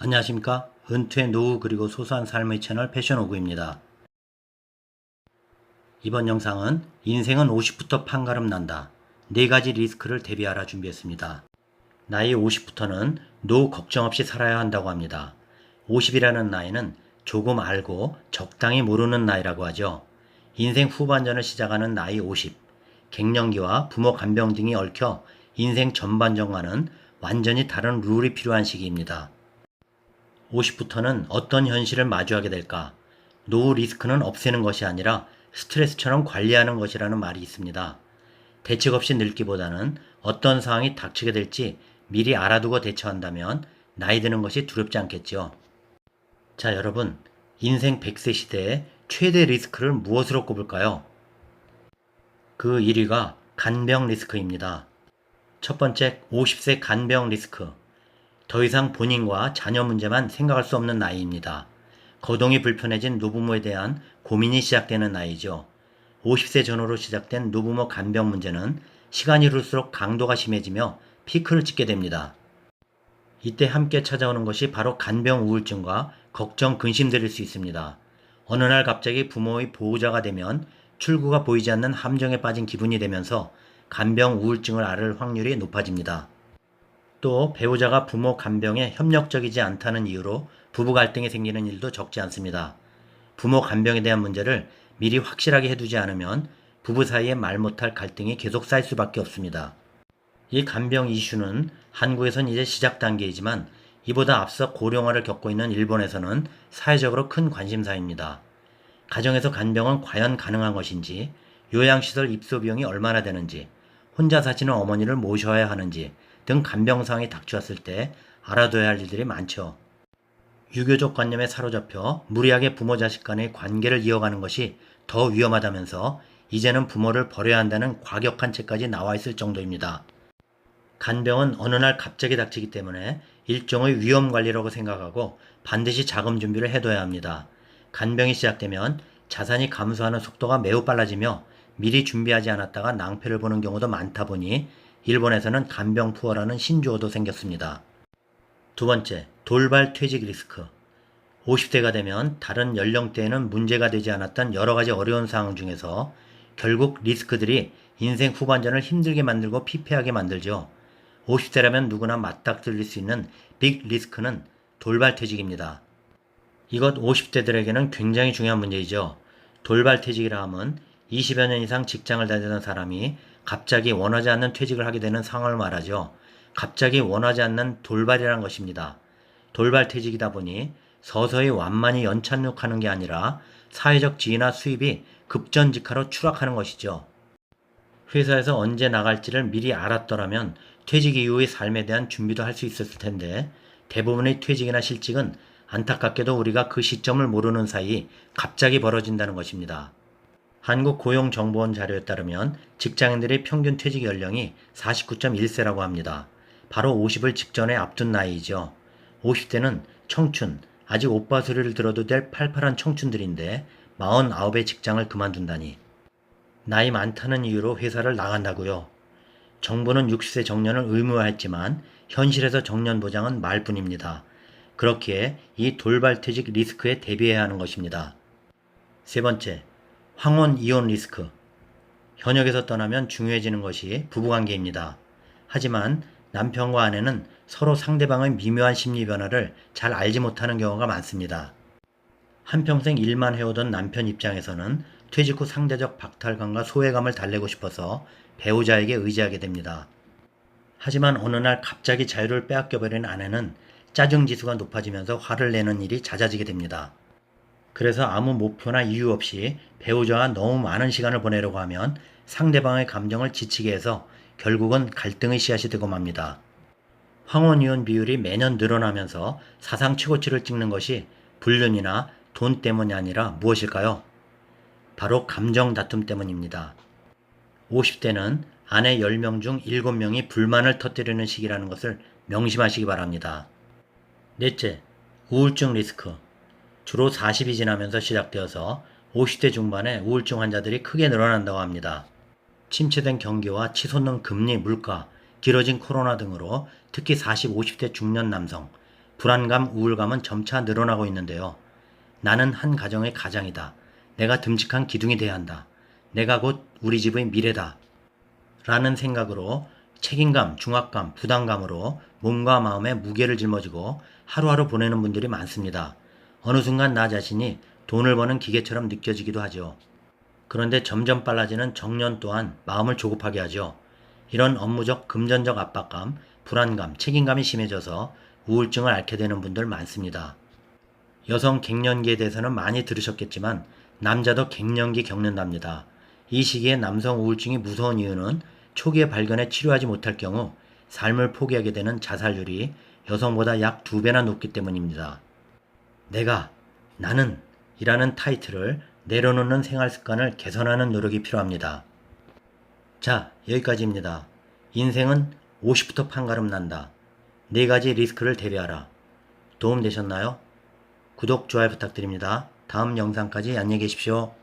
안녕하십니까? 은퇴 노후 그리고 소소한 삶의 채널 패션오구입니다. 이번 영상은 인생은 50부터 판가름 난다. 4가지 리스크를 대비하라 준비했습니다. 나이 50부터는 노후 걱정 없이 살아야 한다고 합니다. 50이라는 나이는 조금 알고 적당히 모르는 나이라고 하죠. 인생 후반전을 시작하는 나이 50. 갱년기와 부모 간병 등이 얽혀 인생 전반전과는 완전히 다른 룰이 필요한 시기입니다. 50부터는 어떤 현실을 마주하게 될까? 노후 리스크는 없애는 것이 아니라 스트레스처럼 관리하는 것이라는 말이 있습니다. 대책 없이 늙기보다는 어떤 상황이 닥치게 될지 미리 알아두고 대처한다면 나이 드는 것이 두렵지 않겠죠. 자, 여러분, 인생 100세 시대의 최대 리스크를 무엇으로 꼽을까요? 그 1위가 간병 리스크입니다. 첫 번째, 50세 간병 리스크. 더 이상 본인과 자녀 문제만 생각할 수 없는 나이입니다. 거동이 불편해진 노부모에 대한 고민이 시작되는 나이죠. 50세 전후로 시작된 노부모 간병 문제는 시간이 흐를수록 강도가 심해지며 피크를 찍게 됩니다. 이때 함께 찾아오는 것이 바로 간병 우울증과 걱정, 근심들일 수 있습니다. 어느 날 갑자기 부모의 보호자가 되면 출구가 보이지 않는 함정에 빠진 기분이 되면서 간병 우울증을 앓을 확률이 높아집니다. 또 배우자가 부모 간병에 협력적이지 않다는 이유로 부부 갈등이 생기는 일도 적지 않습니다. 부모 간병에 대한 문제를 미리 확실하게 해두지 않으면 부부 사이에 말 못할 갈등이 계속 쌓일 수밖에 없습니다. 이 간병 이슈는 한국에선 이제 시작 단계이지만 이보다 앞서 고령화를 겪고 있는 일본에서는 사회적으로 큰 관심사입니다. 가정에서 간병은 과연 가능한 것인지, 요양시설 입소 비용이 얼마나 되는지, 혼자 사시는 어머니를 모셔야 하는지 등 간병 상황이 닥쳤을 때 알아둬야 할 일들이 많죠. 유교적 관념에 사로잡혀 무리하게 부모 자식 간의 관계를 이어가는 것이 더 위험하다면서 이제는 부모를 버려야 한다는 과격한 책까지 나와 있을 정도입니다. 간병은 어느 날 갑자기 닥치기 때문에 일종의 위험 관리라고 생각하고 반드시 자금 준비를 해둬야 합니다. 간병이 시작되면 자산이 감소하는 속도가 매우 빨라지며 미리 준비하지 않았다가 낭패를 보는 경우도 많다 보니 일본에서는 간병푸어라는 신조어도 생겼습니다. 두 번째, 돌발 퇴직 리스크. 50대가 되면 다른 연령대에는 문제가 되지 않았던 여러 가지 어려운 상황 중에서 결국 리스크들이 인생 후반전을 힘들게 만들고 피폐하게 만들죠. 50대라면 누구나 맞닥뜨릴 수 있는 빅 리스크는 돌발 퇴직입니다. 이것 50대들에게는 굉장히 중요한 문제이죠. 돌발 퇴직이라 함은 20여 년 이상 직장을 다니던 사람이 갑자기 원하지 않는 퇴직을 하게 되는 상황을 말하죠. 갑자기 원하지 않는 돌발이라는 것입니다. 돌발 퇴직이다 보니 서서히 완만히 연착륙하는 게 아니라 사회적 지위나 수입이 급전직하로 추락하는 것이죠. 회사에서 언제 나갈지를 미리 알았더라면 퇴직 이후의 삶에 대한 준비도 할 수 있었을 텐데 대부분의 퇴직이나 실직은 안타깝게도 우리가 그 시점을 모르는 사이 갑자기 벌어진다는 것입니다. 한국고용정보원 자료에 따르면 직장인들의 평균 퇴직 연령이 49.1세라고 합니다. 바로 50을 직전에 앞둔 나이이죠. 50대는 청춘, 아직 오빠 소리를 들어도 될 팔팔한 청춘들인데 49의 직장을 그만둔다니. 나이 많다는 이유로 회사를 나간다고요. 정부는 60세 정년을 의무화했지만 현실에서 정년 보장은 말뿐입니다. 그렇기에 이 돌발퇴직 리스크에 대비해야 하는 것입니다. 세 번째, 황혼 이혼 리스크. 현역에서 떠나면 중요해지는 것이 부부관계입니다. 하지만 남편과 아내는 서로 상대방의 미묘한 심리 변화를 잘 알지 못하는 경우가 많습니다. 한평생 일만 해오던 남편 입장에서는 퇴직 후 상대적 박탈감과 소외감을 달래고 싶어서 배우자에게 의지하게 됩니다. 하지만 어느 날 갑자기 자유를 빼앗겨버린 아내는 짜증 지수가 높아지면서 화를 내는 일이 잦아지게 됩니다. 그래서 아무 목표나 이유 없이 배우자와 너무 많은 시간을 보내려고 하면 상대방의 감정을 지치게 해서 결국은 갈등의 씨앗이 되고 맙니다. 황혼이혼 비율이 매년 늘어나면서 사상 최고치를 찍는 것이 불륜이나 돈 때문이 아니라 무엇일까요? 바로 감정 다툼 때문입니다. 50대는 아내 10명 중 7명이 불만을 터뜨리는 시기라는 것을 명심하시기 바랍니다. 넷째, 우울증 리스크. 주로 40이 지나면서 시작되어서 50대 중반에 우울증 환자들이 크게 늘어난다고 합니다. 침체된 경기와 치솟는 금리, 물가, 길어진 코로나 등으로 특히 40, 50대 중년 남성, 불안감, 우울감은 점차 늘어나고 있는데요. 나는 한 가정의 가장이다. 내가 듬직한 기둥이 돼야 한다. 내가 곧 우리 집의 미래다. 라는 생각으로 책임감, 중압감, 부담감으로 몸과 마음에 무게를 짊어지고 하루하루 보내는 분들이 많습니다. 어느 순간 나 자신이 돈을 버는 기계처럼 느껴지기도 하죠. 그런데 점점 빨라지는 정년 또한 마음을 조급하게 하죠. 이런 업무적, 금전적 압박감, 불안감, 책임감이 심해져서 우울증을 앓게 되는 분들 많습니다. 여성 갱년기에 대해서는 많이 들으셨겠지만 남자도 갱년기 겪는답니다. 이 시기에 남성 우울증이 무서운 이유는 초기에 발견해 치료하지 못할 경우 삶을 포기하게 되는 자살률이 여성보다 약 2배나 높기 때문입니다. 내가, 나는 이라는 타이틀을 내려놓는 생활 습관을 개선하는 노력이 필요합니다. 자, 여기까지입니다. 인생은 50부터 판가름 난다. 4가지 리스크를 대비하라. 도움 되셨나요? 구독, 좋아요 부탁드립니다. 다음 영상까지 안녕히 계십시오.